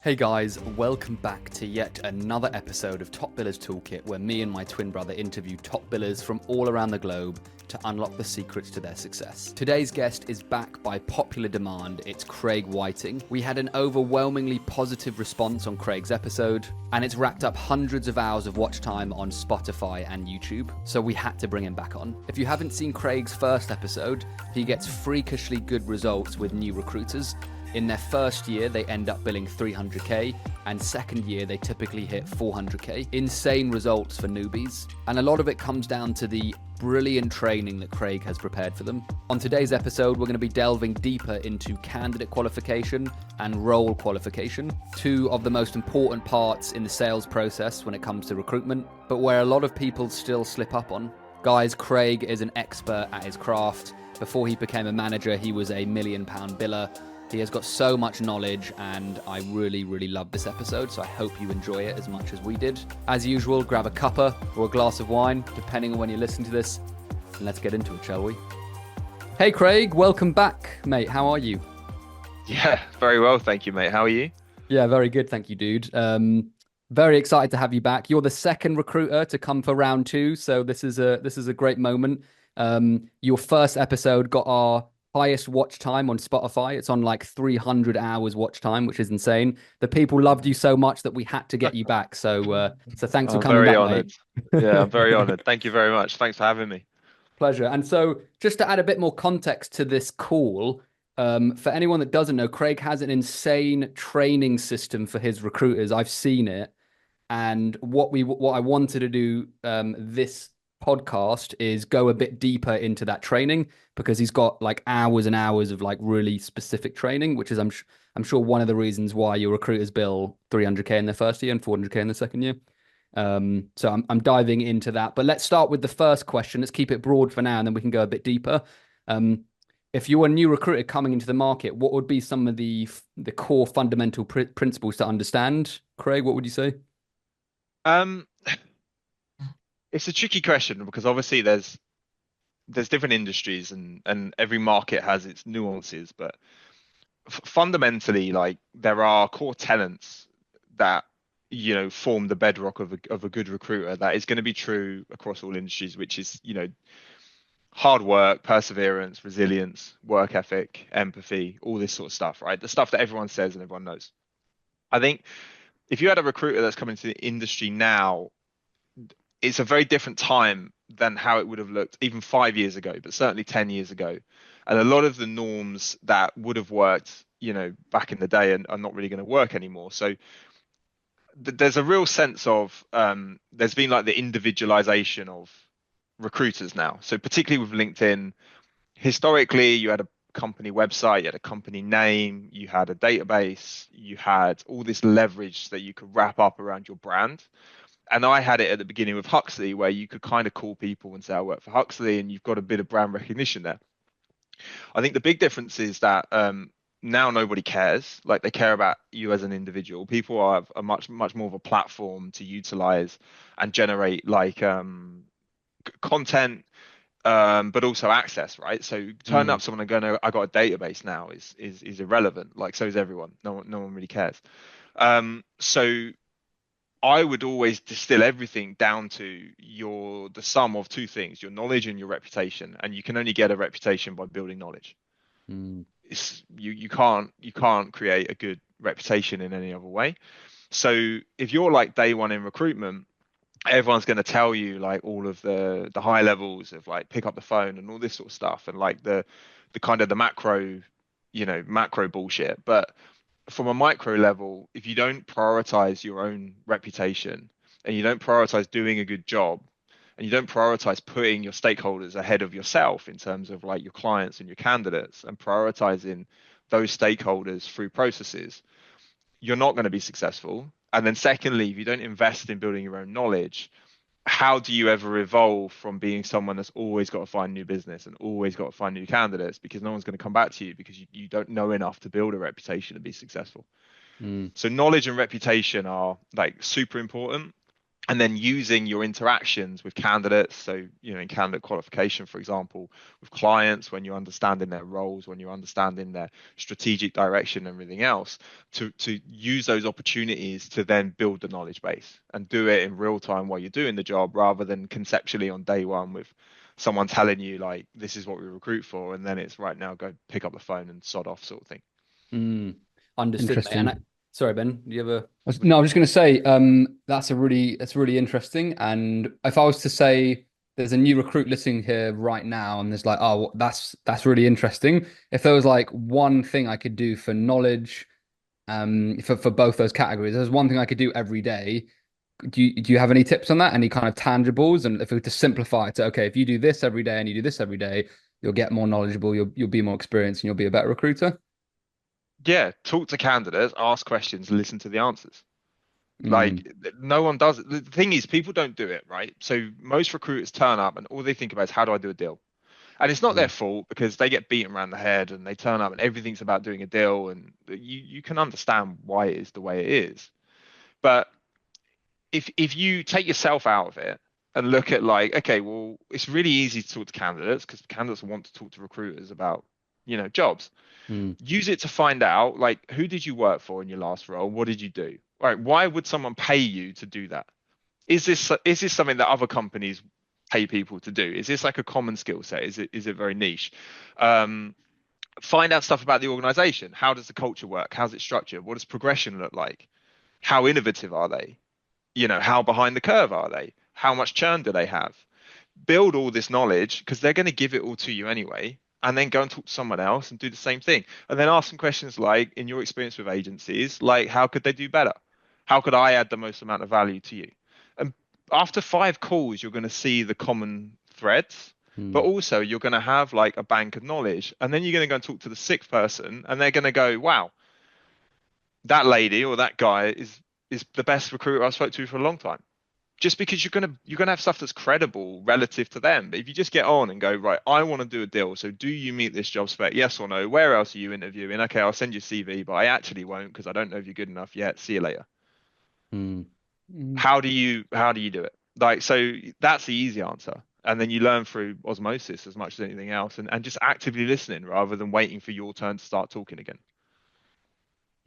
Hey guys, welcome back to yet another episode of Top Billers Toolkit, where me and my twin brother interview top billers from all around the globe to unlock the secrets to their success. Today's guest is back by popular demand. It's Craig Whiting. We had an overwhelmingly positive response on Craig's episode, and it's racked up hundreds of hours of watch time on Spotify and YouTube, so we had to bring him back on. If you haven't seen Craig's first episode, he gets freakishly good results with new recruiters. In their first year, they end up billing 300k, and second year, they typically hit 400k. Insane results for newbies. And a lot of it comes down to the brilliant training that Craig has prepared for them. On today's episode, we're going to be delving deeper into candidate qualification and role qualification, two of the most important parts in the sales process when it comes to recruitment, but where a lot of people still slip up on. Guys, Craig is an expert at his craft. Before he became a manager, he was a £1 million biller. He has got so much knowledge, and I really love this episode, so I hope you enjoy it as much as we did. As usual, grab a cuppa or a glass of wine, depending on when you listen to this, and let's get into it, shall we? Hey Craig, welcome back, mate. How are you? Yeah, very well, thank you, mate. How are you? Yeah, very good, thank you, dude. Very excited to have you back. You're the second recruiter to come for round two, so this is a great moment. Your first episode got our highest watch time on Spotify. It's on like 300 hours watch time, which is insane. The people loved you so much that we had to get you back. So thanks for I'm coming very back, honored. mate. Yeah, I'm very honored. Thank you very much. Thanks for having me. Pleasure. And so just to add a bit more context to this call, for anyone that doesn't know, Craig has an insane training system for his recruiters. I've seen it. And what I wanted to do this podcast is go a bit deeper into that training, because he's got like hours and hours of like really specific training, which is I'm sure one of the reasons why your recruiters bill 300k in their first year and 400k in the second year. So I'm diving into that, but let's start with the first question. Let's keep it broad for now, and then we can go a bit deeper. If you're a new recruiter coming into the market, what would be some of the core fundamental principles to understand? Craig, what would you say? Um, it's a tricky question because obviously there's different industries and every market has its nuances, but fundamentally, like there are core tenets that form the bedrock of a good recruiter that is going to be true across all industries, which is hard work, perseverance, resilience, work ethic, empathy, all this sort of stuff, right? The stuff that everyone says and everyone knows. I think if you had a recruiter that's coming to the industry now, it's a very different time than how it would have looked even 5 years ago, but certainly 10 years ago. And a lot of the norms that would have worked, back in the day are not really going to work anymore. So there's a real sense of there's been like the individualization of recruiters now. So particularly with LinkedIn, historically you had a company website, you had a company name, you had a database, you had all this leverage that you could wrap up around your brand. And I had it at the beginning with Huxley, where you could kind of call people and say, I work for Huxley, and you've got a bit of brand recognition there. I think the big difference is that now nobody cares. Like they care about you as an individual. People have a much more of a platform to utilize and generate like content, but also access, right? So turning up someone and going, "Oh, I got a database now," is irrelevant. Like so is everyone. No one really cares. So I would always distill everything down to the sum of two things: your knowledge and your reputation. And you can only get a reputation by building knowledge. Mm. You can't create a good reputation in any other way. So if you're like day one in recruitment, everyone's going to tell you like all of the high levels of like pick up the phone and all this sort of stuff, and like the kind of the macro bullshit. But from a micro level, if you don't prioritize your own reputation, and you don't prioritize doing a good job, and you don't prioritize putting your stakeholders ahead of yourself in terms of like your clients and your candidates, and prioritizing those stakeholders through processes, you're not going to be successful. And then secondly, if you don't invest in building your own knowledge, how do you ever evolve from being someone that's always got to find new business and always got to find new candidates, because no one's going to come back to you because you don't know enough to build a reputation and be successful. Mm. So knowledge and reputation are like super important. and then using your interactions with candidates. So, in candidate qualification, for example, with clients, when you're understanding their roles, when you're understanding their strategic direction and everything else, to use those opportunities to then build the knowledge base and do it in real time while you're doing the job, rather than conceptually on day one with someone telling you like, this is what we recruit for, and then it's right now, go pick up the phone and sod off sort of thing. Mm, understood, mate. Interesting. Sorry, Ben, do you have a? No, I was just going to say, that's really interesting. And if I was to say there's a new recruit listening here right now, and there's like, oh, that's really interesting. If there was like one thing I could do for knowledge, for both those categories, there's one thing I could do every day. Do you have any tips on that? Any kind of tangibles? And if we were to simplify it to, okay, if you do this every day and you do this every day, you'll get more knowledgeable, you'll be more experienced, and you'll be a better recruiter. Yeah, talk to candidates, ask questions, listen to the answers. Mm, Like, no one does it. The thing is, people don't do it, right? So most recruiters turn up and all they think about is, how do I do a deal? And it's not their mm, fault, because they get beaten around the head and they turn up and everything's about doing a deal, and you can understand why it is the way it is. But if you take yourself out of it and look at like, okay, well, it's really easy to talk to candidates because candidates want to talk to recruiters about, jobs. mm, Use it to find out, like, who did you work for in your last role? What did you do? All right, why would someone pay you to do that? Is this something that other companies pay people to do? Is this like a common skill set? Is it very niche? Um, Find out stuff about the organization. How does the culture work? How's it structured? What does progression look like? How innovative are they? How behind the curve are they? How much churn do they have? Build all this knowledge, because they're going to give it all to you anyway, and then go and talk to someone else and do the same thing, and then ask some questions like, in your experience with agencies, like, how could they do better? How could I add the most amount of value to you? And after 5 calls, you're going to see the common threads, but mm, also you're going to have like a bank of knowledge, and then you're going to go and talk to the sixth person, and they're going to go, wow, that lady or that guy is the best recruiter I've spoke to for a long time. Just because you're gonna have stuff that's credible relative to them. But if you just get on and go, right, I want to do a deal, so do you meet this job spec? Yes or no? Where else are you interviewing? Okay, I'll send you a CV, but I actually won't, because I don't know if you're good enough yet. See you later. Mm, mm. How do you do it? Like, so that's the easy answer. And then you learn through osmosis as much as anything else, and just actively listening rather than waiting for your turn to start talking again.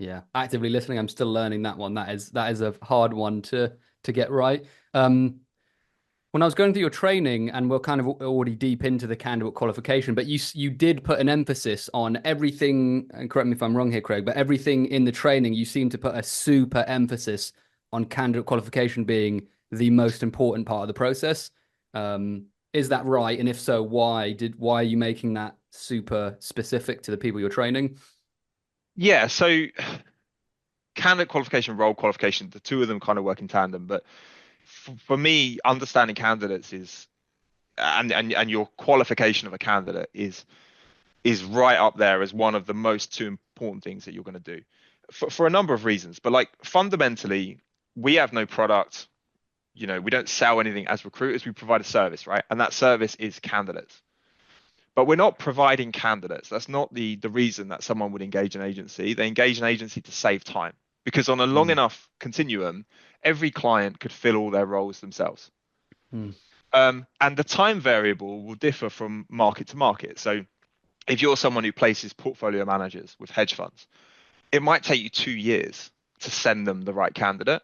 yeah, actively listening. I'm still learning that one. That is a hard one to get right. When I was going through your training, and we're kind of already deep into the candidate qualification, but you did put an emphasis on everything, and correct me if I'm wrong here, Craig, but everything in the training, you seem to put a super emphasis on candidate qualification being the most important part of the process. Is that right? And if so, why are you making that super specific to the people you're training? Yeah, so candidate qualification, role qualification, the two of them kind of work in tandem. But for me, understanding candidates is, and your qualification of a candidate is right up there as one of the most two important things that you're going to do, for a number of reasons. But like, fundamentally, we have no product. We don't sell anything as recruiters. We provide a service, right? And that service is candidates. But we're not providing candidates. That's not the reason that someone would engage an agency. They engage an agency to save time, because on a long Mm, enough continuum, every client could fill all their roles themselves. mm, And the time variable will differ from market to market. So if you're someone who places portfolio managers with hedge funds, it might take you 2 years to send them the right candidate.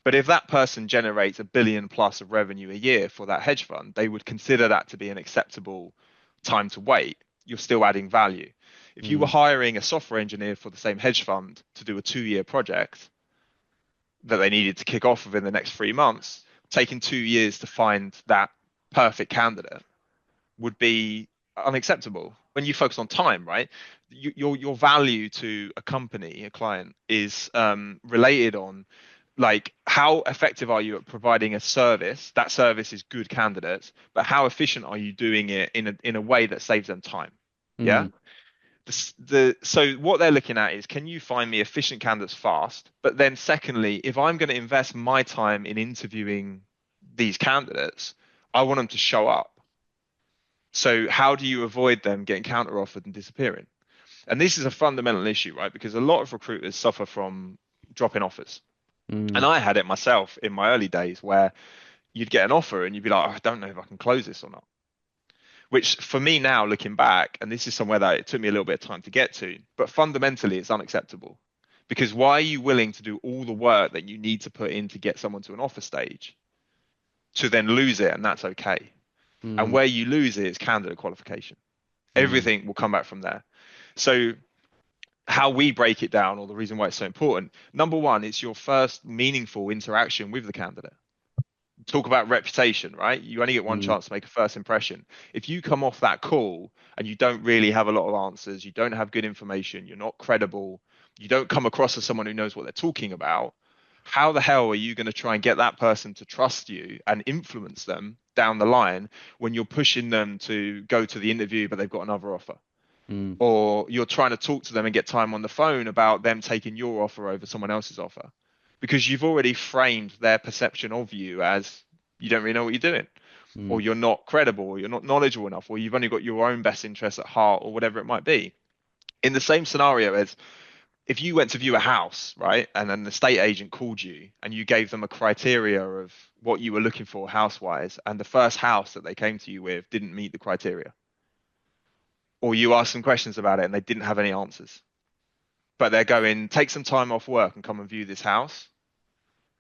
But if that person generates 1 billion plus of revenue a year for that hedge fund, they would consider that to be an acceptable time to wait. You're still adding value. If you were Mm, hiring a software engineer for the same hedge fund to do a 2 year project that they needed to kick off within the next 3 months, taking 2 years to find that perfect candidate would be unacceptable. When you focus on time, right? Your value to a company, a client, is related on, like, how effective are you at providing a service? That service is good candidates, but how efficient are you doing it in a way that saves them time? Yeah. mm, So what they're looking at is, can you find me efficient candidates fast? But then secondly, if I'm going to invest my time in interviewing these candidates, I want them to show up. So how do you avoid them getting counter offered and disappearing? And this is a fundamental issue, right? Because a lot of recruiters suffer from dropping offers. And I had it myself in my early days where you'd get an offer and you'd be like, oh, I don't know if I can close this or not. Which for me now, looking back, and this is somewhere that it took me a little bit of time to get to, but fundamentally it's unacceptable. Because why are you willing to do all the work that you need to put in to get someone to an offer stage to then lose it, and that's okay? And where you lose it is candidate qualification. Everything will come back from there. So how we break it down, or the reason why it's so important, number one, it's your first meaningful interaction with the candidate. Talk about reputation, right? You only get one chance to make a first impression. If you come off that call and you don't really have a lot of answers, you don't have good information, you're not credible, you don't come across as someone who knows what they're talking about, how the hell are you going to try and get that person to trust you and influence them down the line when you're pushing them to go to the interview but they've got another offer? Or you're trying to talk to them and get time on the phone about them taking your offer over someone else's offer, because you've already framed their perception of you as you don't really know what you're doing, or you're not credible, or you're not knowledgeable enough, or you've only got your own best interests at heart, or whatever it might be. In the same scenario as if you went to view a house, right, and then the estate agent called you and you gave them a criteria of what you were looking for house-wise, and the first house that they came to you with didn't meet the criteria, or you asked some questions about it and they didn't have any answers, but they're going, take some time off work and come and view this house,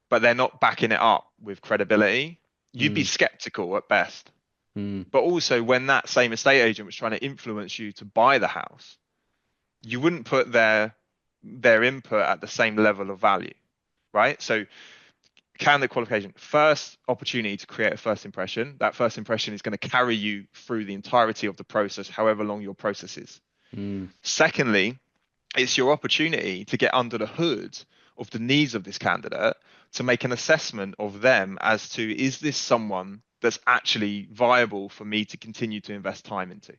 but they're not backing it up with credibility, you'd be skeptical at best. But also, when that same estate agent was trying to influence you to buy the house, you wouldn't put their input at the same level of value, right? So candidate qualification, first opportunity to create a first impression. That first impression is going to carry you through the entirety of the process, however long your process is. Secondly, it's your opportunity to get under the hood of the needs of this candidate, to make an assessment of them as to, is this someone that's actually viable for me to continue to invest time into?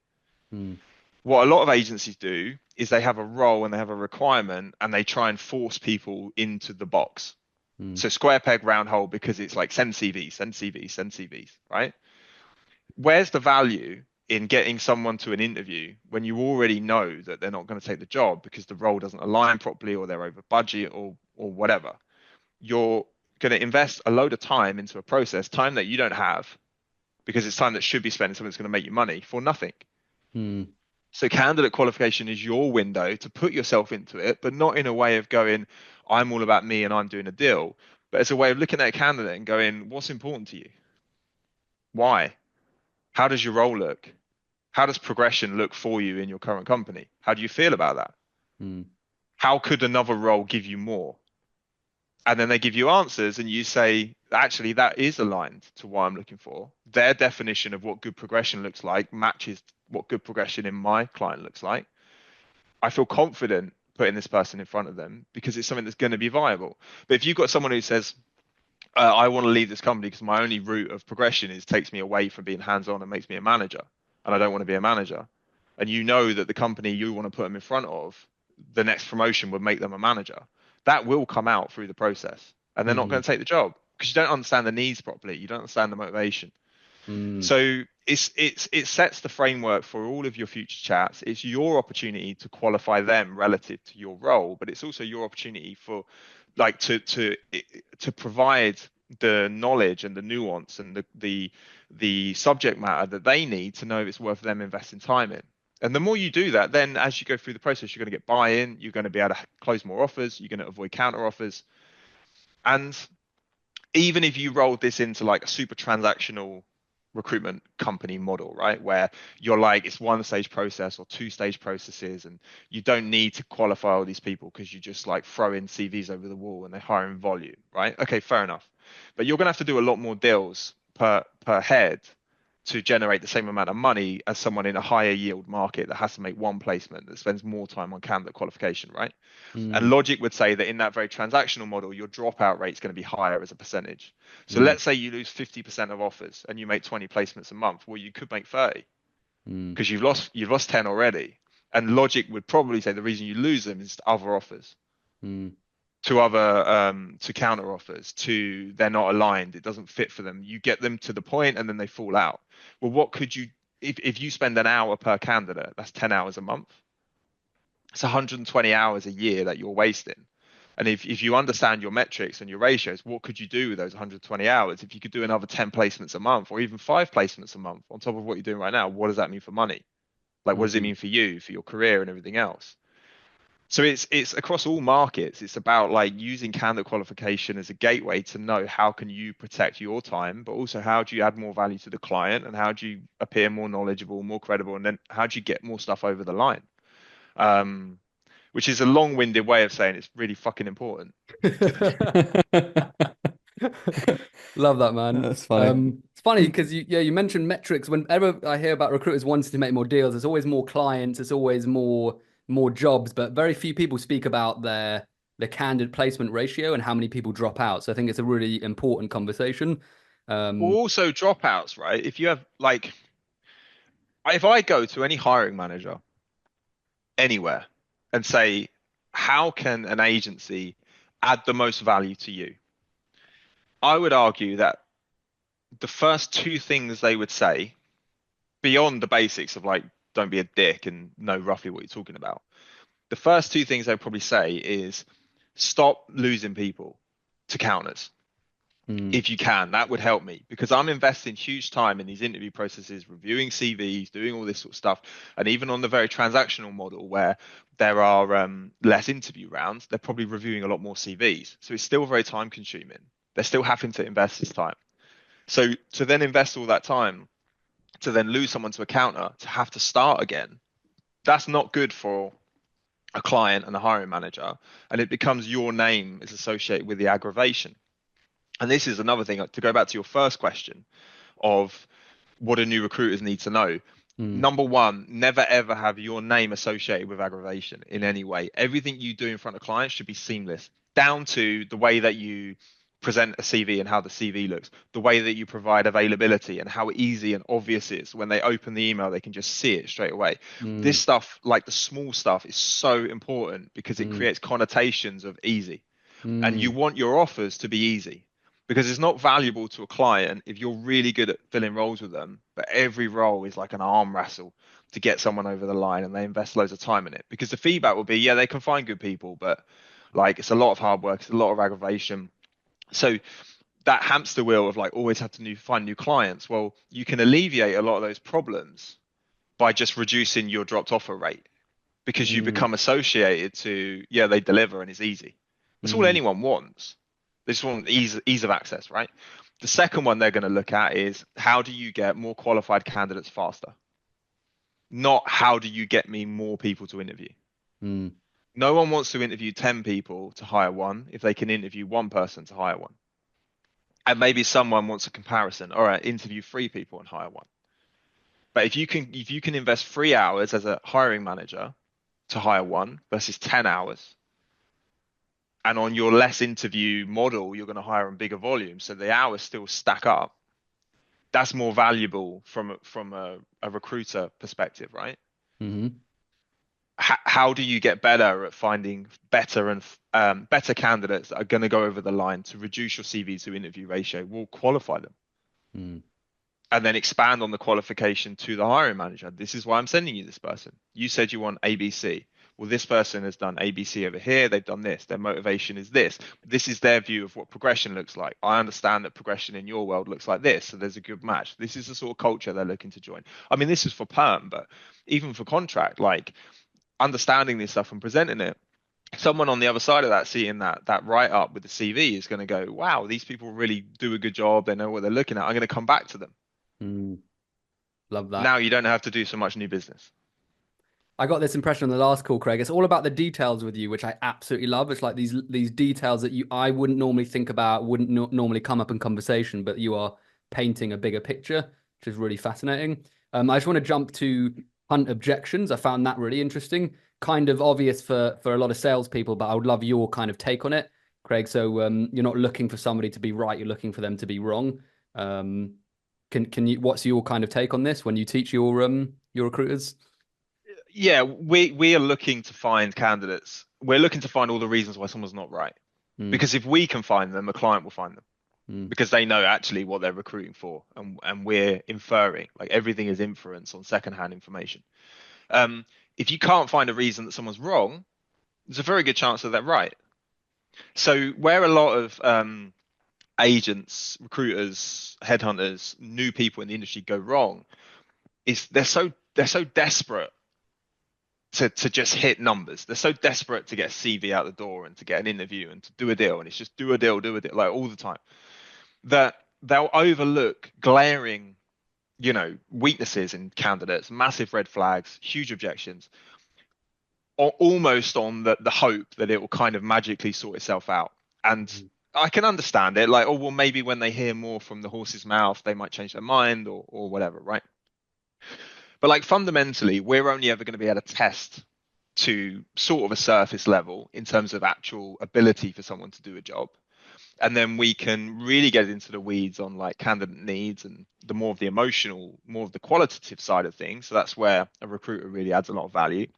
What a lot of agencies do is they have a role and they have a requirement and they try and force people into the box. So square peg, round hole, because it's like send CVs, send CVs, send CVs, right? Where's the value in getting someone to an interview when you already know that they're not going to take the job because the role doesn't align properly, or they're over budget, or whatever? You're going to invest a load of time into a process, time that you don't have, because it's time that should be spent on something that's going to make you money for nothing. So candidate qualification is your window to put yourself into it, but not in a way of going, I'm all about me and I'm doing a deal, but it's a way of looking at a candidate and going, what's important to you? Why? How does your role look? How does progression look for you in your current company? How do you feel about that? How could another role give you more? And then they give you answers and you say, actually, that is aligned to what I'm looking for. Their definition of what good progression looks like matches what good progression in my client looks like. I feel confident putting this person in front of them because it's something that's going to be viable. But if you've got someone who says, I want to leave this company because my only route of progression takes me away from being hands-on and makes me a manager, and I don't want to be a manager, and you know that the company you want to put them in front of, the next promotion would make them a manager, that will come out through the process, and they're not going to take the job because you don't understand the needs properly, you don't understand the motivation. So it sets the framework for all of your future chats. It's your opportunity to qualify them relative to your role, but it's also your opportunity for like to provide the knowledge and the nuance and the subject matter that they need to know if it's worth them investing time in. And the more you do that, then as you go through the process, you're going to get buy-in, you're going to be able to close more offers, you're going to avoid counter offers. And even if you rolled this into like a super transactional recruitment company model, right, where you're like, it's one stage process or two stage processes and you don't need to qualify all these people because you just like throw in CVs over the wall and they hire in volume, right? Okay, fair enough. But you're going to have to do a lot more deals per head to generate the same amount of money as someone in a higher yield market that has to make one placement that spends more time on candidate qualification, right? And logic would say that in that very transactional model, your dropout rate is going to be higher as a percentage. So let's say you lose 50% of offers and you make 20 placements a month. Well, you could make 30 because you've lost 10 already. And logic would probably say the reason you lose them is to other offers, to counter offers, to they're not aligned, it doesn't fit for them. You get them to the point and then they fall out. Well, what could you, if you spend an hour per candidate, that's 10 hours a month. It's 120 hours a year that you're wasting. And if you understand your metrics and your ratios, what could you do with those 120 hours? If you could do another 10 placements a month or even 5 placements a month on top of what you're doing right now, what does that mean for money? Like, what does it Mm. mean for you, for your career and everything else? So it's across all markets. It's about like using candidate qualification as a gateway to know how can you protect your time, but also how do you add more value to the client and how do you appear more knowledgeable, more credible, and then how do you get more stuff over the line? Um, which is a long-winded way of saying it's really fucking important. Love that, man. That's funny. It's funny because you mentioned metrics. Whenever I hear about recruiters wanting to make more deals, there's always more clients, there's always more jobs, but very few people speak about their candidate placement ratio and how many people drop out. So I think it's a really important conversation. Um, Also, dropouts, right? If you have like, if I go to any hiring manager anywhere and say, how can an agency add the most value to you? I would argue that the first two things they would say, beyond the basics of like, don't be a dick and know roughly what you're talking about, the first two things they'd probably say is stop losing people to counters. mm, If you can, that would help me because I'm investing huge time in these interview processes, reviewing CVs, doing all this sort of stuff. And even on the very transactional model where there are less interview rounds, they're probably reviewing a lot more CVs. So it's still very time consuming. They're still having to invest this time. So to then invest all that time, to then lose someone to a counter, to have to start again, that's not good for a client and a hiring manager. And it becomes your name is associated with the aggravation. And this is another thing to go back to your first question of what do new recruiters need to know. mm, Number one, never ever have your name associated with aggravation in any way. Everything you do in front of clients should be seamless, down to the way that you present a CV and how the CV looks, the way that you provide availability and how easy and obvious it is when they open the email, they can just see it straight away. This mm, stuff, like the small stuff, is so important because it mm, creates connotations of easy. And you mm, want your offers to be easy because it's not valuable to a client if you're really good at filling roles with them, but every role is like an arm wrestle to get someone over the line and they invest loads of time in it because the feedback will be, yeah, they can find good people, but like it's a lot of hard work, it's a lot of aggravation. So that hamster wheel of like always have to find new clients, well, you can alleviate a lot of those problems by just reducing your dropped offer rate because you mm, become associated to, yeah, they deliver and it's easy. That's all mm, anyone wants. They just want ease of access, right? The second one they're going to look at is how do you get more qualified candidates faster? Not how do you get me more people to interview? mm, No one wants to interview 10 people to hire one if they can interview one person to hire one. And maybe someone wants a comparison. All right, interview 3 people and hire one. But if you can invest 3 hours as a hiring manager to hire one versus 10 hours, and on your less interview model, you're going to hire in bigger volume, so the hours still stack up. That's more valuable from a recruiter perspective, right? mm, How do you get better at finding better and better candidates that are going to go over the line to reduce your CV to interview ratio? We'll qualify them mm, and then expand on the qualification to the hiring manager. This is why I'm sending you this person. You said you want ABC. Well, this person has done ABC over here. They've done this. Their motivation is this. This is their view of what progression looks like. I understand that progression in your world looks like this. So there's a good match. This is the sort of culture they're looking to join. I mean, this is for perm, but even for contract, like understanding this stuff and presenting it, someone on the other side of that seeing that write up with the CV is going to go, wow, these people really do a good job. They know what they're looking at. I'm going to come back to them. mm. Love that. Now you don't have to do so much new business. I got this impression on the last call, Craig. It's all about the details with you, which I absolutely love. It's like these details that I wouldn't normally think about, wouldn't normally come up in conversation, but you are painting a bigger picture, which is really fascinating. I just want to jump to hunt objections. I found that really interesting, kind of obvious for a lot of salespeople, but I would love your kind of take on it, Craig. So you're not looking for somebody to be right; you're looking for them to be wrong. Um, can you? What's your kind of take on this when you teach your recruiters? Yeah, we are looking to find candidates. We're looking to find all the reasons why someone's not right. Mm, Because if we can find them, a client will find them mm, because they know actually what they're recruiting for, and we're inferring. Like everything is inference on secondhand information. If you can't find a reason that someone's wrong, there's a very good chance that they're right. So where a lot of agents, recruiters, headhunters, new people in the industry go wrong is they're so desperate to just hit numbers. They're so desperate to get a CV out the door and to get an interview and to do a deal, and it's just do a deal, like all the time, that they'll overlook glaring, weaknesses in candidates, massive red flags, huge objections, or almost on the hope that it will kind of magically sort itself out. And I can understand it, like, oh well, maybe when they hear more from the horse's mouth, they might change their mind or whatever, right? But like fundamentally, we're only ever going to be able to test to sort of a surface level in terms of actual ability for someone to do a job. And then we can really get into the weeds on like candidate needs and the more of the emotional, more of the qualitative side of things. So that's where a recruiter really adds a lot of value.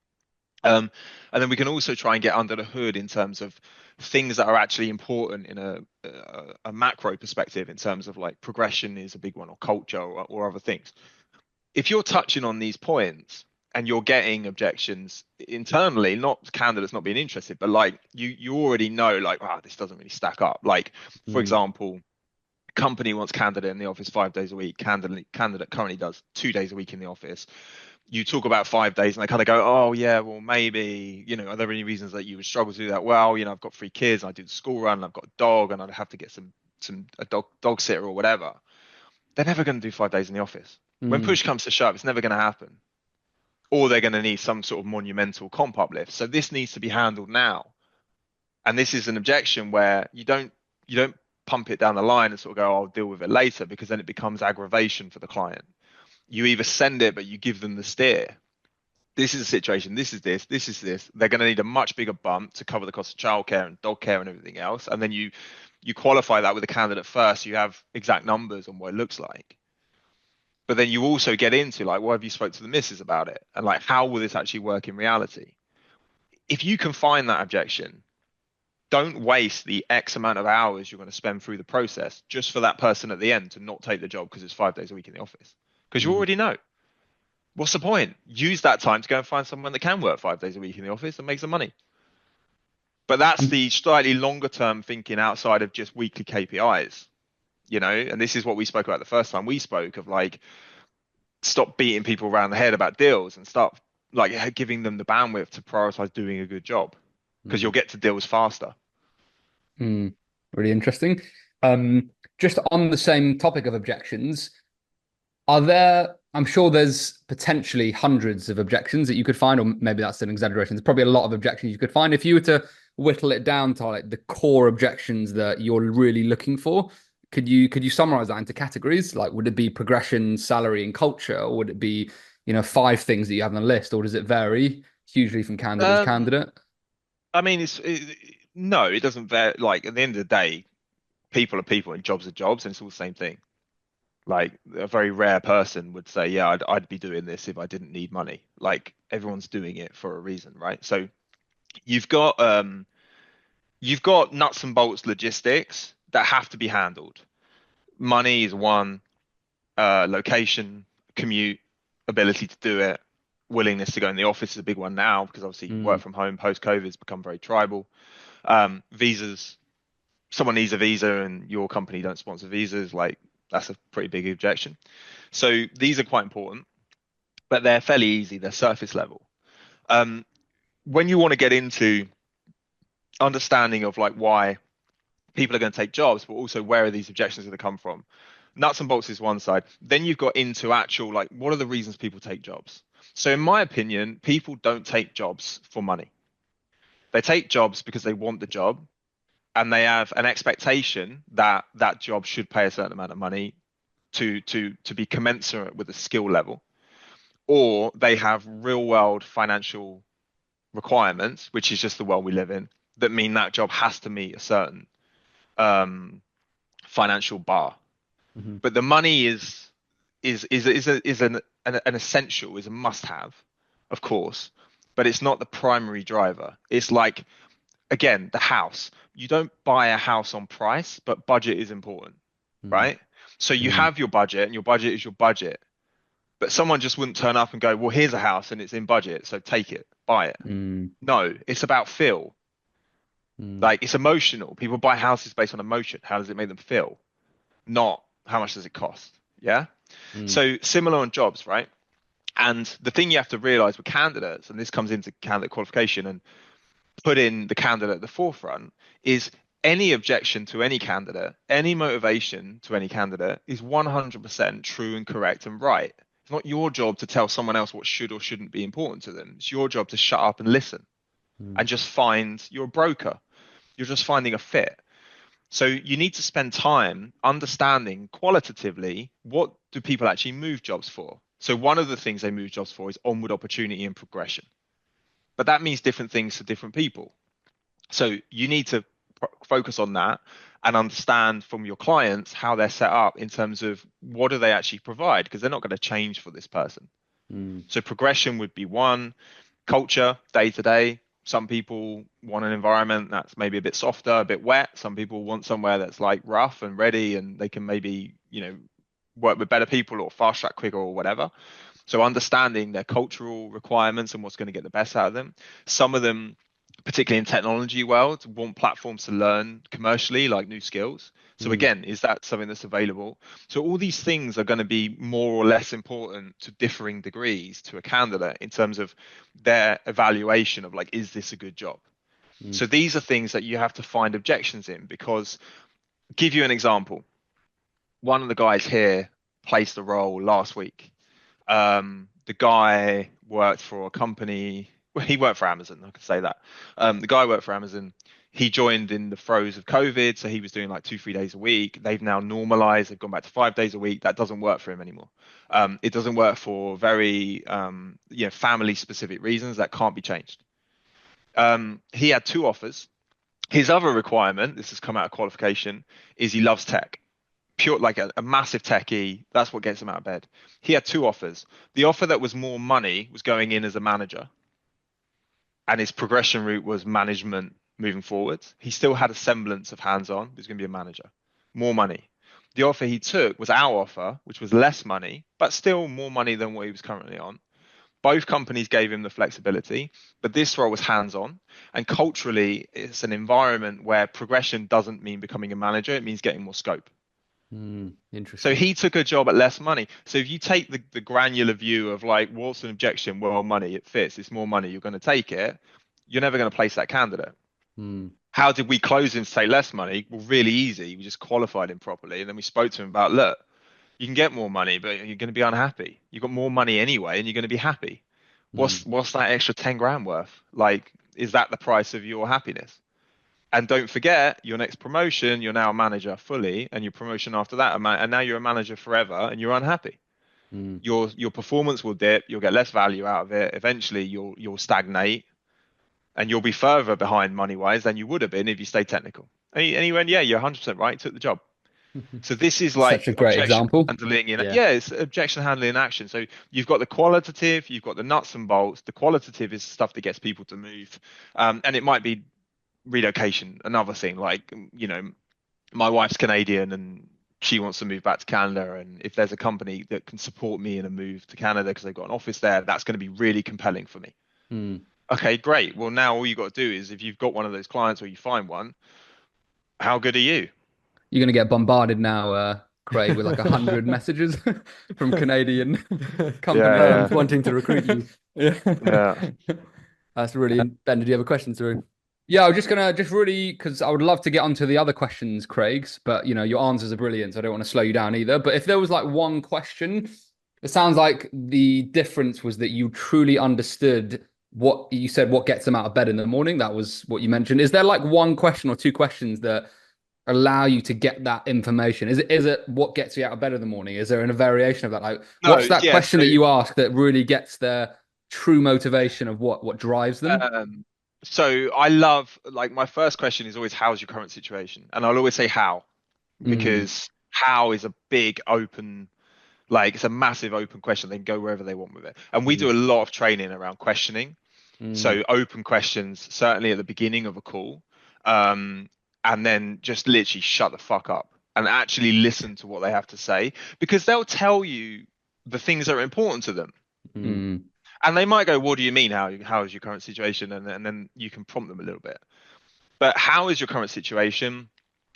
And then we can also try and get under the hood in terms of things that are actually important in a macro perspective, in terms of like progression is a big one, or culture, or other things. If you're touching on these points and you're getting objections internally, not candidates not being interested, but like you already know, like, wow, this doesn't really stack up. Like, for example, company wants candidate in the office 5 days a week. Candidate currently does 2 days a week in the office. You talk about 5 days and they kind of go, oh yeah, well maybe, are there any reasons that you would struggle to do that? Well, I've got 3 kids, I do the school run, and I've got a dog, and I'd have to get a dog sitter or whatever. They're never going to do 5 days in the office. When push comes to shove, it's never going to happen. Or they're going to need some sort of monumental comp uplift. So this needs to be handled now. And this is an objection where you don't pump it down the line and sort of go, I'll deal with it later, because then it becomes aggravation for the client. You either send it, but you give them the steer. This is a situation. This is this. This is this. They're going to need a much bigger bump to cover the cost of childcare and dog care and everything else. And then you qualify that with the candidate first. You have exact numbers on what it looks like. But then you also get into like, what have you spoke to the missus about it? And like, how will this actually work in reality? If you can find that objection, don't waste the X amount of hours you're going to spend through the process just for that person at the end to not take the job because it's 5 days a week in the office. Because you already know. What's the point? Use that time to go and find someone that can work 5 days a week in the office and make some money. But that's the slightly longer term thinking outside of just weekly KPIs, and this is what we spoke about the first time we spoke, of like, stop beating people around the head about deals and start like giving them the bandwidth to prioritize doing a good job, because you'll get to deals faster. Really interesting. Just on the same topic of objections, I'm sure there's potentially hundreds of objections that you could find, or maybe that's an exaggeration. There's probably a lot of objections you could find. If you were to whittle it down to like the core objections that you're really looking for, could you summarize that into categories? Like, would it be progression, salary, and culture, or would it be, 5 things that you have on the list, or does it vary hugely from candidate to candidate? I mean, no, it doesn't vary. Like, at the end of the day, people are people and jobs are jobs, and it's all the same thing. Like, a very rare person would say, yeah, I'd be doing this if I didn't need money. Like, everyone's doing it for a reason, right? So you've got nuts and bolts logistics that have to be handled. Money is one, location, commute, ability to do it, willingness to go in the office is a big one now, because obviously work from home post-COVID has become very tribal. Visas, someone needs a visa and your company don't sponsor visas, like, that's a pretty big objection. So these are quite important, but they're fairly easy. They're surface level. When you want to get into understanding of like why people are going to take jobs, but also where are these objections going to come from? Nuts and bolts is one side. Then you've got into actual, like, what are the reasons people take jobs? So in my opinion, people don't take jobs for money. They take jobs because they want the job, and they have an expectation that that job should pay a certain amount of money to be commensurate with the skill level, or they have real world financial requirements, which is just the world we live in, that mean that job has to meet a certain financial bar. But the money is an essential, is a must have, of course, but it's not the primary driver. It's like, again, the house. You don't buy a house on price, but budget is important, right? So you have your budget, and your budget is your budget. But someone just wouldn't turn up and go, well, here's a house and it's in budget, so take it, buy it. No, it's about feel. Like it's emotional. People buy houses based on emotion. How does it make them feel? Not how much does it cost? Yeah. So similar on jobs, right? And the thing you have to realize with candidates, and this comes into candidate qualification and putting the candidate at the forefront, is any objection to any candidate, any motivation to any candidate is 100% true and correct and right. It's not your job to tell someone else what should or shouldn't be important to them. It's your job to shut up and listen and just find you're a broker. You're just finding a fit. So you need to spend time understanding qualitatively what do people actually move jobs for. So one of the things they move jobs for is onward opportunity and progression. But that means different things to different people. So you need to focus on that and understand from your clients how they're set up in terms of what do they actually provide, because they're not going to change for this person. So progression would be one. Culture, day to day. Some people want an environment that's maybe a bit softer, a bit wet. Some people want somewhere that's like rough and ready and they can maybe, work with better people or fast track quicker or whatever. So understanding their cultural requirements and what's going to get the best out of them. Some of them, particularly in technology world, want platforms to learn commercially, like new skills. So again, is that something that's available? So all these things are going to be more or less important to differing degrees to a candidate in terms of their evaluation of like, is this a good job? So these are things that you have to find objections in, because give you an example. One of the guys here placed a role last week. The guy worked for a company. Well, he worked for Amazon. I can say that. The guy worked for Amazon. He joined in the throes of COVID, so he was doing like 2-3 days a week. They've now normalized. They've gone back to 5 days a week. That doesn't work for him anymore. It doesn't work for very family specific reasons that can't be changed. He had 2 offers. His other requirement, this has come out of qualification, is he loves tech. Pure, like a massive techie. That's what gets him out of bed. He had 2 offers. The offer that was more money was going in as a manager, and his progression route was management moving forwards. He still had a semblance of hands-on. He was going to be a manager, more money. The offer he took was our offer, which was less money, but still more money than what he was currently on. Both companies gave him the flexibility, but this role was hands-on. And culturally, it's an environment where progression doesn't mean becoming a manager. It means getting more scope. Interesting. So he took a job at less money. So if you take the granular view of like, what's an objection? Well, money, it fits. It's more money. You're going to take it. You're never going to place that candidate. How did we close him to say less money? Well, really easy. We just qualified him properly. And then we spoke to him about, look, you can get more money, but you're going to be unhappy. You've got more money anyway, and you're going to be happy. What's that extra 10 grand worth? Like, is that the price of your happiness? And don't forget, your next promotion, you're now a manager fully, and your promotion after that, and now you're a manager forever, and you're unhappy. Your performance will dip. You'll get less value out of it. Eventually, you'll stagnate, and you'll be further behind money wise than you would have been if you stayed technical. And he went, yeah, you're 100% right. Took the job. So this is like Such a great example. handling it's objection handling in action. So you've got the qualitative, you've got the nuts and bolts. The qualitative is stuff that gets people to move, and it might be relocation, another thing. Like, my wife's Canadian and she wants to move back to Canada, and if there's a company that can support me in a move to Canada because they've got an office there, that's going to be really compelling for me. Okay, great. Well, now all you got to do is, if you've got one of those clients or you find one, how good are you? You're going to get bombarded now, Craig, with like 100 messages from Canadian companies wanting to recruit you. Yeah. That's really. Ben, did you have a question, Drew? Yeah, I was just gonna really, because I would love to get onto the other questions, Craig's, but your answers are brilliant, so I don't want to slow you down either. But if there was like one question, it sounds like the difference was that you truly understood what you said, what gets them out of bed in the morning. That was what you mentioned. Is there like one question or 2 questions that allow you to get that information? Is it what gets you out of bed in the morning? Is there a variation of that? Like, what's that question that you ask that really gets their true motivation of what drives them? So I love, like, my first question is always, how's your current situation? And I'll always say how, because how is a big open, like, it's a massive open question. They can go wherever they want with it. And we do a lot of training around questioning. So open questions, certainly at the beginning of a call, and then just literally shut the fuck up and actually listen to what they have to say, because they'll tell you the things that are important to them. And they might go, what do you mean? How is your current situation? And then you can prompt them a little bit. But how is your current situation?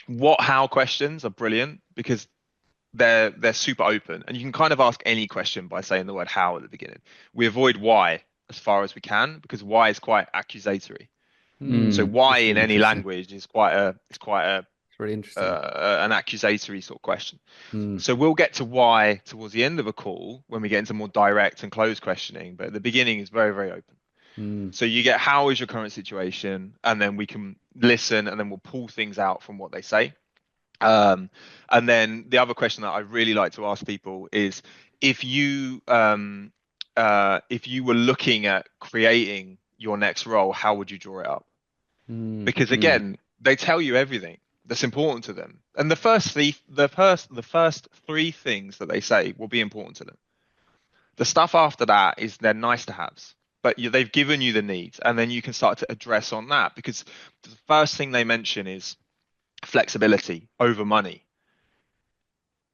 What how questions are brilliant because they're super open, and you can kind of ask any question by saying the word how at the beginning. We avoid why as far as we can because why is quite accusatory. So why in any Interesting. language is quite a It's really interesting. an accusatory sort of question. Mm, So we'll get to why towards the end of a call when we get into more direct and closed questioning, but at the beginning is very, very open. mm, So you get how is your current situation, and then we can listen, and then we'll pull things out from what they say. Um, and then the other question that I really like to ask people is if you were looking at creating your next role, how would you draw it up? Because again, they tell you everything that's important to them, and the first three things that they say will be important to them. The stuff after that is they're nice to haves, but they've given you the needs, and then you can start to address on that because the first thing they mention is flexibility over money.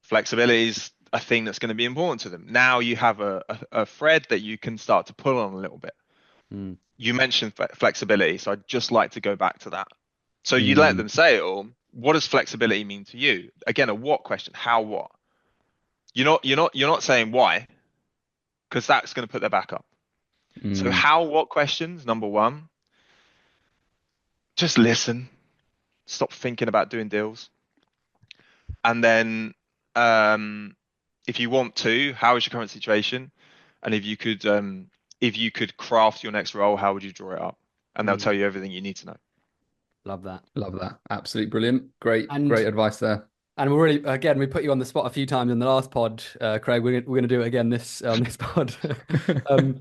Flexibility is a thing that's going to be important to them. Now you have a thread that you can start to pull on a little bit. mm, You mentioned flexibility, so I'd just like to go back to that. So you let mm, them say it all. What does flexibility mean to you? Again, a what question? How what? You're not saying why, because that's going to put their back up. So mm, how what questions? Number one, just listen. Stop thinking about doing deals. And then if you want to, how is your current situation? And if you could craft your next role, how would you draw it up? And they'll mm. tell you everything you need to know. Love that. Love that. Absolutely brilliant. Great And advice there. we're really again we put you on the spot a few times in the last pod, Craig. We're gonna do it again this pod. um,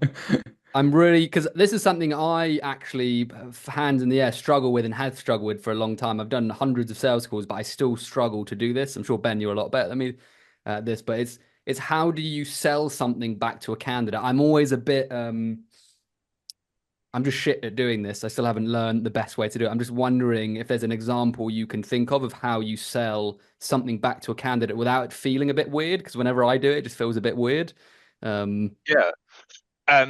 I'm really because this is something I actually hands in the air struggle with and have struggled with for a long time. I've done hundreds of sales calls, but I still struggle to do this. I'm sure Ben, you're a lot better than me at this, but it's how do you sell something back to a candidate? I'm always a bit I'm just shit at doing this. I still haven't learned the best way to do it. I'm just wondering if there's an example you can think of how you sell something back to a candidate without it feeling a bit weird. Because whenever I do it, it just feels a bit weird. Yeah. I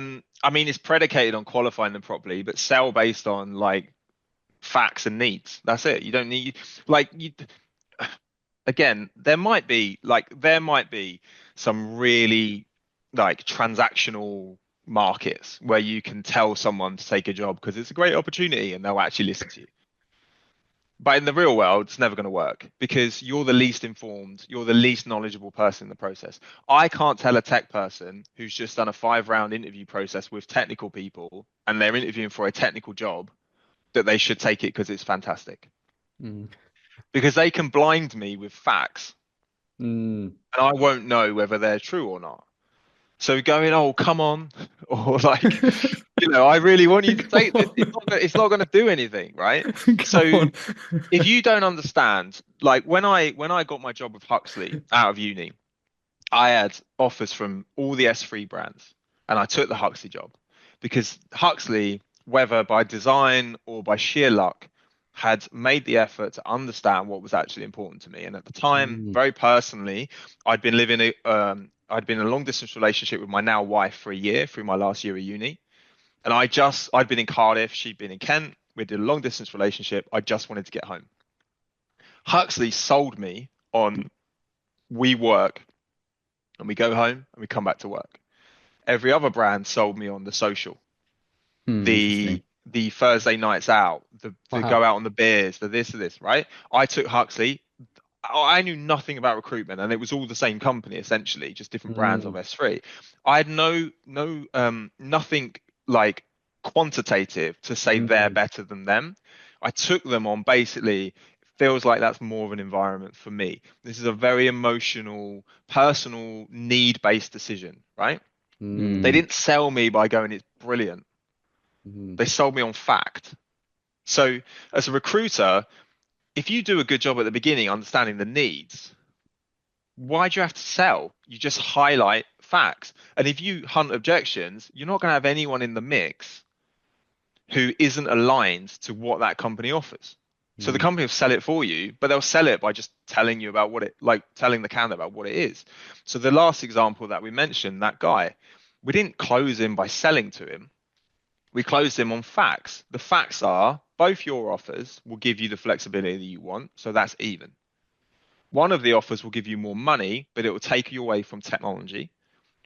mean, it's predicated on qualifying them properly, but sell based on like facts and needs. That's it. You don't need like you again, there might be some really like transactional markets where you can tell someone to take a job because it's a great opportunity and they'll actually listen to you. But in the real world, it's never going to work because you're the least informed, you're the least knowledgeable person in the process. I can't tell a tech person who's just done a 5 round interview process with technical people and they're interviewing for a technical job that they should take it because it's fantastic. mm, Because they can blind me with facts mm. and I won't know whether they're true or not. So going, oh, come on, or like, I really want you to Come take this. on. It's not going to do anything, right? Come So on. if you don't understand, like when I got my job with Huxley out of uni, I had offers from all the S3 brands, and I took the Huxley job because Huxley, whether by design or by sheer luck, had made the effort to understand what was actually important to me. And at the time, Mm, very personally, I'd been in a long distance relationship with my now wife for a year through my last year of uni. And I'd been in Cardiff, she'd been in Kent. We did a long distance relationship. I just wanted to get home. Huxley sold me on we work and we go home and we come back to work. Every other brand sold me on the social, Interesting. the Thursday nights out, the go wow. out on the beers, the this, right? I took Huxley. I knew nothing about recruitment, and it was all the same company essentially, just different brands of Mm, S3. I had nothing like quantitative to say they're mm, better than them. I took them on basically feels like that's more of an environment for me. This is a very emotional, personal, need-based decision, right? They mm, Mm, didn't sell me by going, it's brilliant. mm, They sold me on fact. So as a recruiter, if you do a good job at the beginning understanding the needs, why do you have to sell? You just highlight facts. And if you hunt objections, you're not going to have anyone in the mix who isn't aligned to what that company offers. So the mm, company will sell it for you, but they'll sell it by just telling you about like telling the candidate about what it is. So the last example that we mentioned, that guy, we didn't close him by selling to him. We closed him on facts. The facts are both your offers will give you the flexibility that you want, so that's even. One of the offers will give you more money, but it will take you away from technology,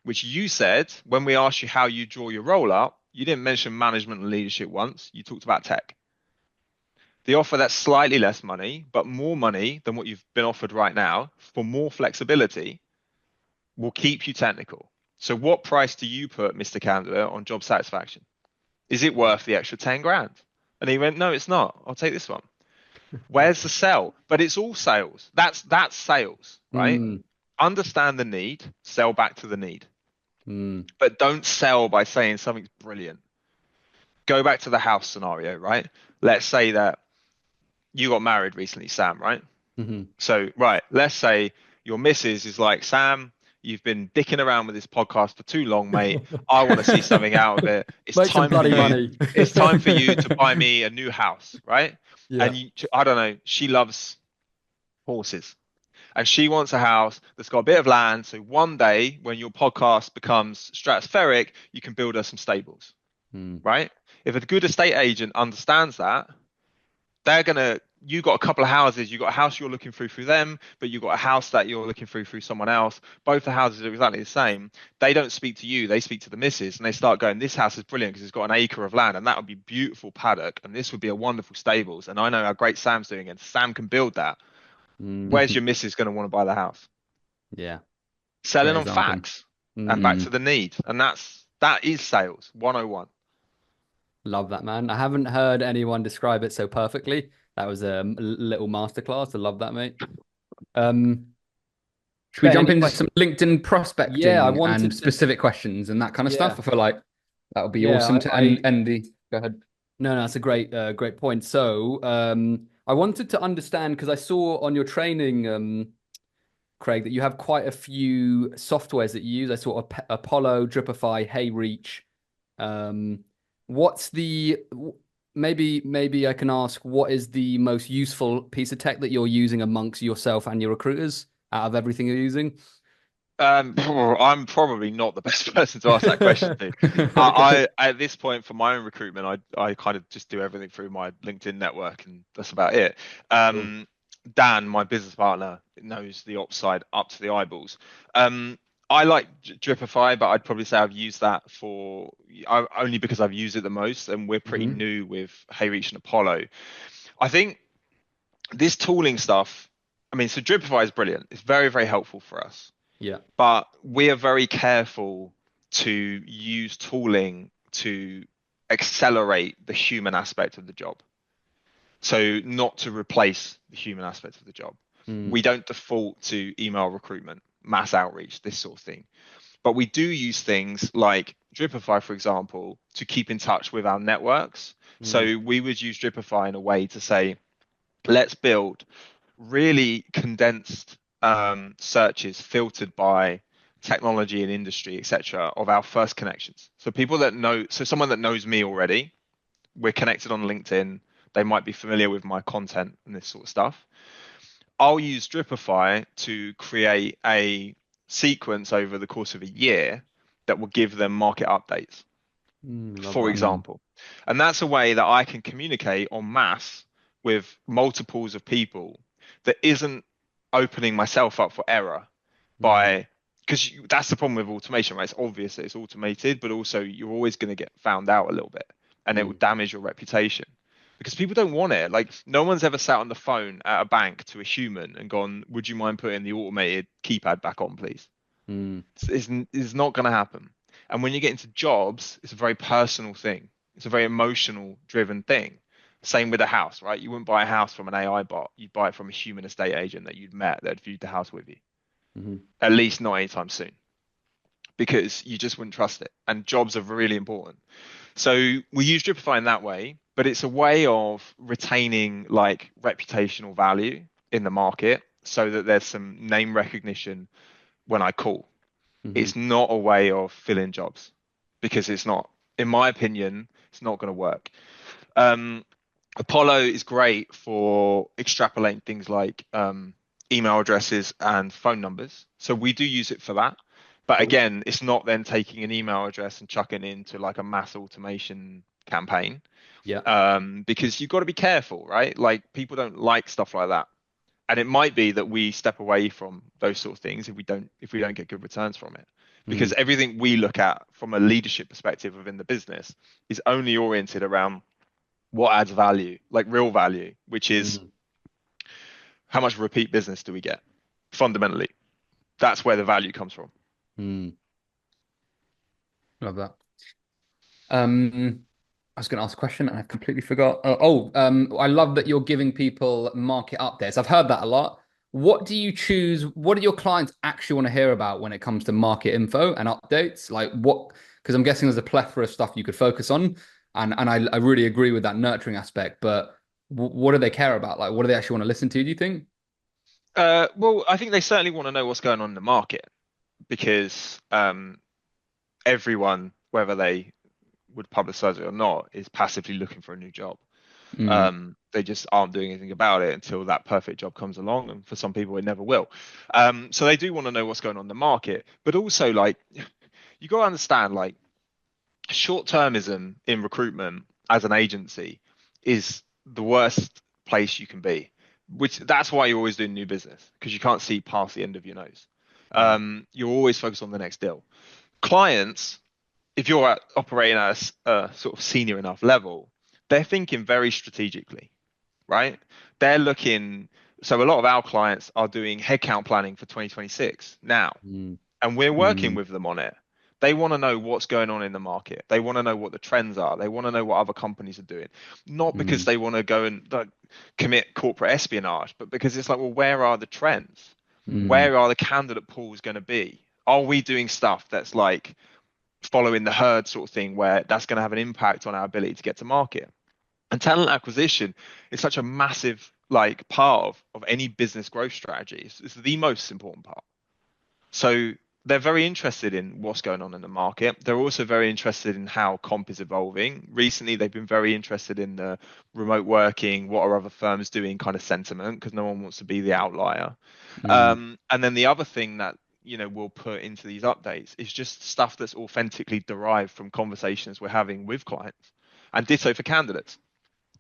which you said when we asked you how you draw your roll up, you didn't mention management and leadership once. You talked about tech. The offer that's slightly less money, but more money than what you've been offered right now for more flexibility will keep you technical. So what price do you put, Mr. Candidate, on job satisfaction? Is it worth the extra 10 grand? And he went, no, it's not. I'll take this one. Where's the sell? But it's all sales. That's sales, right? Understand the need, sell back to the need. But don't sell by saying something's brilliant. Go back to the house scenario, right? Let's say that you got married recently, Sam, right? So, right, let's say your missus is like, Sam, you've been dicking around with this podcast for too long, mate. I want to see something out of it. It's Make some time for bloody you. money. It's time for you to buy me a new house, right? Yeah. And I don't know, she loves horses. And she wants a house that's got a bit of land. So one day when your podcast becomes stratospheric, you can build her some stables, right? If a good estate agent understands that, you got a couple of houses, you got a house you're looking through them, but you got a house that you're looking through someone else. Both the houses are exactly the same. They don't speak to you, they speak to the missus, and they start going, this house is brilliant because it's got an acre of land, and that would be beautiful paddock, and this would be a wonderful stables. And I know how great Sam's doing, and Sam can build that. Where's your missus going to want to buy the house? Yeah. Selling on facts and back to the need. And that is sales 101. Love that, man. I haven't heard anyone describe it so perfectly. That was a little masterclass. I love that, mate. Should we jump into some LinkedIn prospecting and to... specific questions and that kind of stuff? I feel like that would be awesome to end the... Go ahead. No, that's a great point. So I wanted to understand, because I saw on your training, Craig, that you have quite a few softwares that you use. I saw Apollo, Dripify, HeyReach. What's the... Maybe I can ask, what is the most useful piece of tech that you're using amongst yourself and your recruiters out of everything you're using? I'm probably not the best person to ask that question to. I at this point for my own recruitment, I kind of just do everything through my LinkedIn network, and that's about it. Cool. Dan, my business partner, knows the ops side up to the eyeballs. I like Dripify, but I'd probably say I've used that only because I've used it the most, and we're pretty new with HeyReach and Apollo. I think this tooling stuff, so Dripify is brilliant. It's very, very helpful for us. Yeah. But we are very careful to use tooling to accelerate the human aspect of the job. So not to replace the human aspect of the job. We don't default to email recruitment, mass outreach, this sort of thing. But we do use things like Dripify, for example, to keep in touch with our networks. So we would use Dripify in a way to say, let's build really condensed searches filtered by technology and industry, etc., of our first connections. So someone that knows me already, we're connected on LinkedIn, they might be familiar with my content and this sort of stuff. I'll use Dripify to create a sequence over the course of a year that will give them market updates, for example. And that's a way that I can communicate en masse with multiples of people that isn't opening myself up for error because that's the problem with automation, right? It's obvious that it's automated, but also you're always going to get found out a little bit, and it will damage your reputation because people don't want it. Like, no one's ever sat on the phone at a bank to a human and gone, would you mind putting the automated keypad back on, please? It's not going to happen. And when you get into jobs, it's a very personal thing. It's a very emotional driven thing. Same with a house, right? You wouldn't buy a house from an AI bot. You'd buy it from a human estate agent that you'd met that had viewed the house with you. At least not anytime soon, because you just wouldn't trust it. And jobs are really important. So we use Dripify in that way, but it's a way of retaining like reputational value in the market so that there's some name recognition when I call. It's not a way of filling jobs, because it's not, in my opinion, it's not going to work. Apollo is great for extrapolating things like email addresses and phone numbers. So we do use it for that. But again, it's not then taking an email address and chucking it into like a mass automation campaign. Yeah. Because you've got to be careful, right? Like people don't like stuff like that. And it might be that we step away from those sort of things if we don't get good returns from it. Because everything we look at from a leadership perspective within the business is only oriented around what adds value, like real value, which is how much repeat business do we get? Fundamentally, that's where the value comes from. Love that. I was going to ask a question and I completely forgot. I love that you're giving people market updates. I've heard that a lot. What do you choose? What do your clients actually want to hear about when it comes to market info and updates? Like what? Because I'm guessing there's a plethora of stuff you could focus on, and I really agree with that nurturing aspect. But what do they care about? Like, what do they actually want to listen to? Do you think? Well, I think they certainly want to know what's going on in the market because everyone, whether they would publicize it or not, is passively looking for a new job. They just aren't doing anything about it until that perfect job comes along, and for some people it never will. So they do want to know what's going on in the market, but also like you got to understand like short-termism in recruitment as an agency is the worst place you can be, which that's why you're always doing new business because you can't see past the end of your nose. You're always focused on the next deal. Clients, if you're operating at a sort of senior enough level, they're thinking very strategically, right? They're looking. So a lot of our clients are doing headcount planning for 2026 now, and we're working with them on it. They want to know what's going on in the market. They want to know what the trends are. They want to know what other companies are doing, not because they want to go and like, commit corporate espionage, but because it's like, well, where are the trends? Where are the candidate pools going to be? Are we doing stuff that's like following the herd sort of thing where that's going to have an impact on our ability to get to market? And talent acquisition is such a massive like part of any business growth strategy. It's the most important part. So they're very interested in what's going on in the market. They're also very interested in how comp is evolving. Recently, they've been very interested in the remote working, what are other firms doing kind of sentiment, because no one wants to be the outlier. And then the other thing that we'll put into these updates is just stuff that's authentically derived from conversations we're having with clients, and ditto for candidates.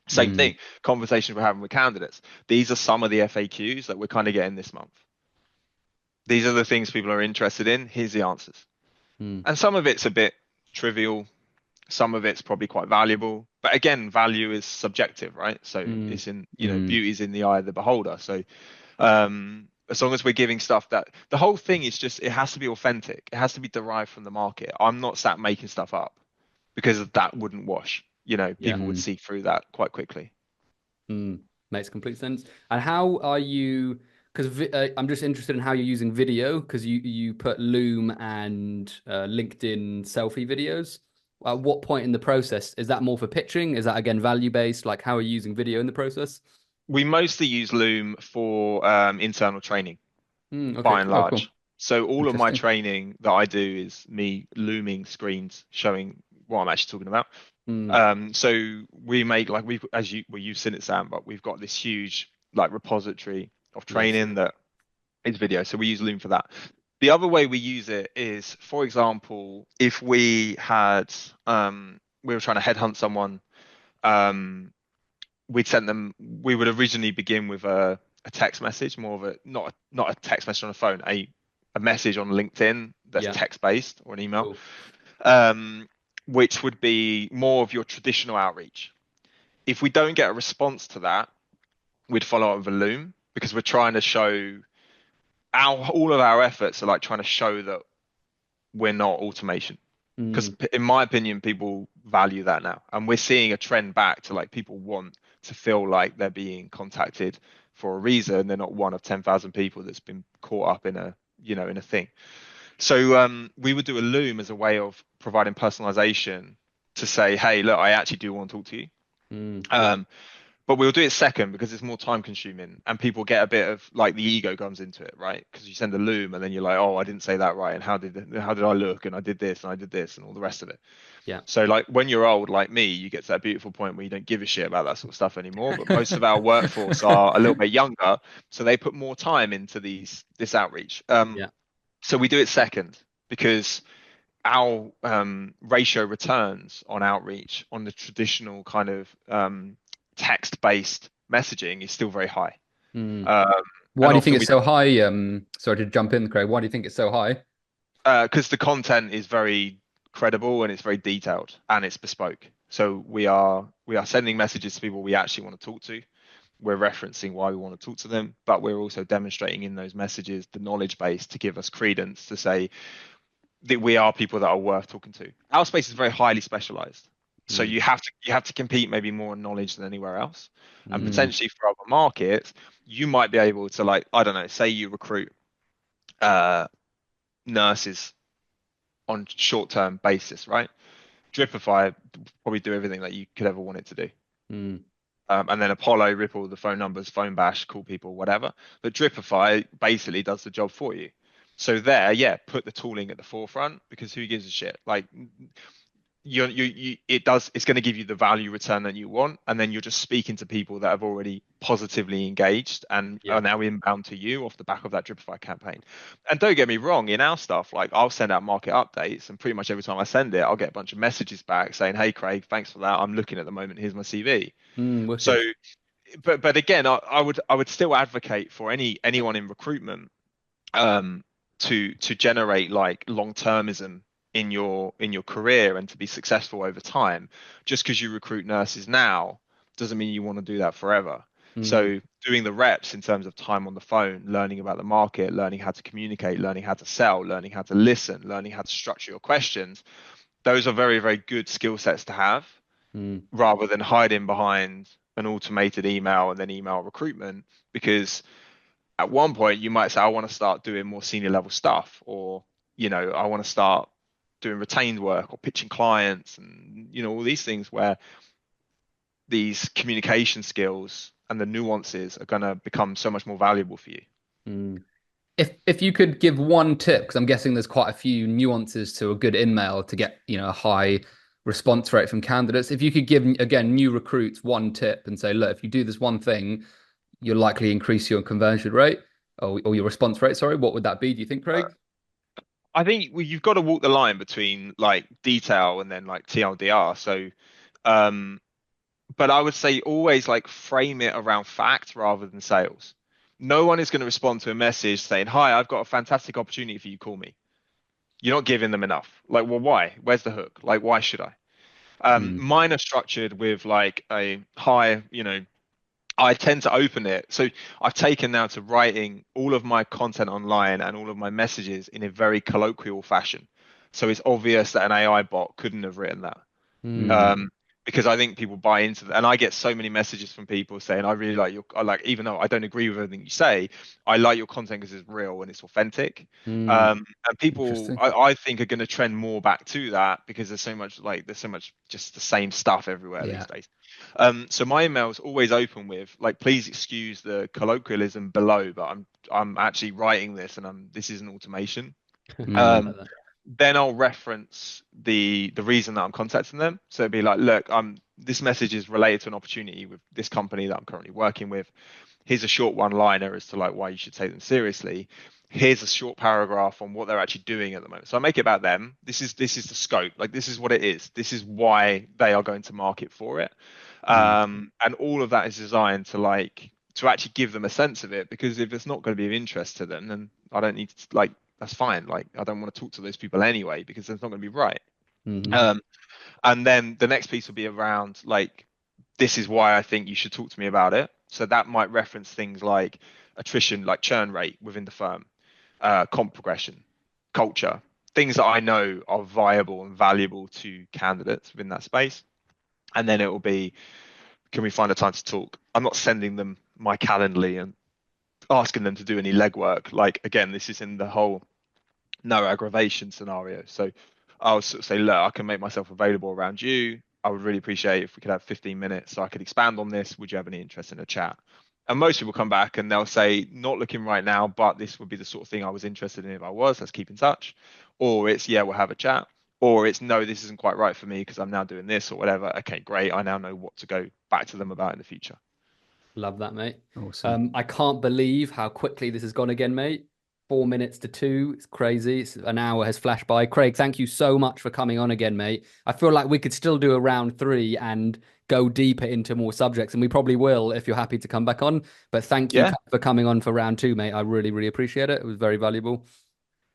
Same thing, conversations we're having with candidates. These are some of the FAQs that we're kind of getting this month. These are the things people are interested in. Here's the answers. And some of it's a bit trivial. Some of it's probably quite valuable. But again, value is subjective, right? So it's in, beauty's in the eye of the beholder. So as long as we're giving stuff that the whole thing is just, it has to be authentic. It has to be derived from the market. I'm not sat making stuff up because that wouldn't wash. People would see through that quite quickly. Makes complete sense. And how are you? Because I'm just interested in how you're using video, because you put Loom and LinkedIn selfie videos. At what point in the process is that more for pitching? Is that again value based? Like how are you using video in the process? We mostly use Loom for internal training, Okay. by and large. Cool. So all of my training that I do is me looming screens showing what I'm actually talking about. So we make like you've seen it, Sam, but we've got this huge like repository of training that is video. So we use Loom for that. The other way we use it is, for example, if we had we were trying to headhunt someone, we'd send them. We would originally begin with a text message, more of a not a text message on a phone, a message on LinkedIn that's text based, or an email. Which would be more of your traditional outreach. If we don't get a response to that, we'd follow up with a Loom, because we're trying to show all of our efforts are like trying to show that we're not automation. Because in my opinion, people value that now. And we're seeing a trend back to like people want to feel like they're being contacted for a reason. They're not one of 10,000 people that's been caught up in a thing. So we would do a Loom as a way of providing personalization to say, hey, look, I actually do want to talk to you. But we'll do it second because it's more time consuming and people get a bit of like the ego comes into it, right? Because you send a Loom and then you're like, oh, I didn't say that right. And how did I look? And I did this and I did this and all the rest of it. Yeah. So like when you're old like me, you get to that beautiful point where you don't give a shit about that sort of stuff anymore. But most of our workforce are a little bit younger. So they put more time into this outreach. So we do it second because our ratio returns on outreach on the traditional kind of text-based messaging is still very high. Mm. Um, Why and do you think often it's we so high? Sorry to jump in, Craig. Why do you think it's so high? because the content is very credible and it's very detailed and it's bespoke. So we are sending messages to people we actually want to talk to. We're referencing why we want to talk to them, but we're also demonstrating in those messages the knowledge base to give us credence to say that we are people that are worth talking to. Our space is very highly specialized. So Mm. you have to compete maybe more in knowledge than anywhere else. And Mm. potentially for other markets, you might be able to like, I don't know, say you recruit uh nurses on short-term basis, right? Dripify probably do everything that you could ever want it to do. Mm. And then Apollo, Ripple, the phone numbers, phone bash, call people, whatever. But Dripify basically does the job for you. So there, yeah, put the tooling at the forefront because who gives a shit? Like it's going to give you the value return that you want, and then you're just speaking to people that have already positively engaged and Yeah. are now inbound to you off the back of that Dripify campaign. And don't get me wrong, in our stuff, like I'll send out market updates, and pretty much every time I send it, I'll get a bunch of messages back saying, "Hey, Craig, thanks for that. I'm looking at the moment. Here's my CV." Mm. So, Wicked. but again, I would still advocate for anyone in recruitment um, to generate like long-termism in your career and to be successful over time. Just because you recruit nurses now doesn't mean you want to do that forever. Mm. So doing the reps in terms of time on the phone, learning about the market, learning how to communicate, learning how to sell, learning how to listen, learning how to structure your questions, those are very, very good skill sets to have Mm. rather than hiding behind an automated email and then email recruitment because at one point you might say, I want to start doing more senior level stuff, or, I want to start doing retained work or pitching clients and, all these things where these communication skills and the nuances are going to become so much more valuable for you. Mm. If you could give one tip, because I'm guessing there's quite a few nuances to a good email to get, a high response rate from candidates. If you could give, again, new recruits one tip and say, look, if you do this one thing, you'll likely increase your conversion rate or your response rate, sorry. What would that be, do you think, Craig? I think you've got to walk the line between like detail and then like TLDR. So, um, but I would say always like frame it around fact rather than sales. No one is going to respond to a message saying, "Hi, I've got a fantastic opportunity for you. Call me." You're not giving them enough. Like, well, why? Where's the hook? Like, why should I? Mm. Mine are structured with like a high, I tend to open it. So I've taken now to writing all of my content online and all of my messages in a very colloquial fashion. So it's obvious that an AI bot couldn't have written that. Mm. um, because I think people buy into that. And I get so many messages from people saying, I really like I like, even though I don't agree with everything you say, I like your content because it's real and it's authentic. Mm. And people, Interesting. I think, are going to trend more back to that because there's so much just the same stuff everywhere these Yeah. days. So my email's always open with like, please excuse the colloquialism below, but I'm actually writing this and this is an automation. Mm. Um, then I'll reference the reason that I'm contacting them. So it'd be like, look, this message is related to an opportunity with this company that I'm currently working with. Here's a short one-liner as to like why you should take them seriously. Here's a short paragraph on what they're actually doing at the moment. So I make it about them. This is the scope. Like this is what it is. This is why they are going to market for it. Mm. And all of that is designed to actually give them a sense of it. Because if it's not going to be of interest to them, then I don't need to like that's fine. Like I don't want to talk to those people anyway because it's not going to be right. Mm. Um, and then the next piece will be around like this is why I think you should talk to me about it. So that might reference things like attrition, like churn rate within the firm, comp progression, culture, things that I know are viable and valuable to candidates within that space. And then it will be, can we find a time to talk? I'm not sending them my Calendly and asking them to do any legwork. Like again, this is in the whole no aggravation scenario. So I'll sort of say, look, I can make myself available around you. I would really appreciate if we could have 15 minutes so I could expand on this. Would you have any interest in a chat? And most people come back and they'll say, not looking right now, but this would be the sort of thing I was interested in if I was. Let's keep in touch. Or it's, yeah, we'll have a chat. Or it's, no, this isn't quite right for me because I'm now doing this or whatever. Okay, great. I now know what to go back to them about in the future. Love that, mate. Awesome. I can't believe how quickly this has gone again, mate. 4 minutes to 2. It's crazy. An hour has flashed by. Craig, thank you so much for coming on again, mate. I feel like we could still do a round 3 and go deeper into more subjects, and we probably will if you're happy to come back on. But thank you for coming on for round 2, mate. I really, really appreciate it. It was very valuable.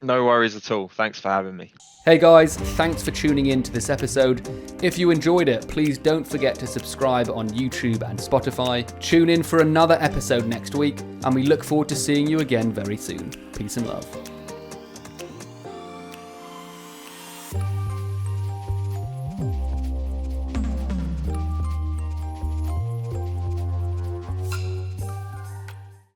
No worries at all. Thanks for having me. Hey guys, thanks for tuning in to this episode. If you enjoyed it, please don't forget to subscribe on YouTube and Spotify. Tune in for another episode next week, and we look forward to seeing you again very soon. Peace and love.